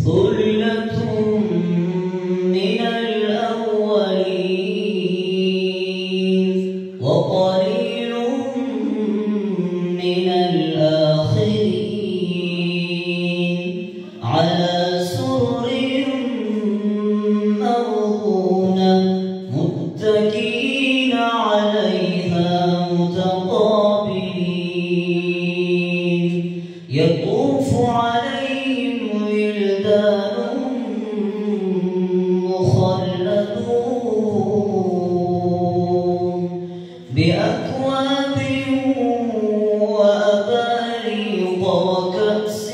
ثلة من الأولين وقليل من الآخرين على سرر موضونة متكئين عليها متقابلين يطوف عليهم ولدان مخلدون بأكواب وأباريق وكأس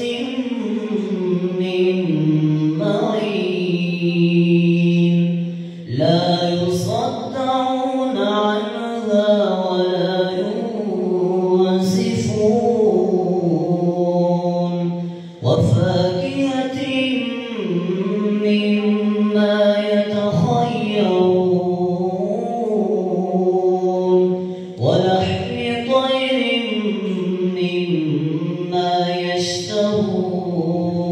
من معين لا يصدعون عنها ولا ينزفون وفاكهة مما يتخيرون ولحم طير مما يشتهون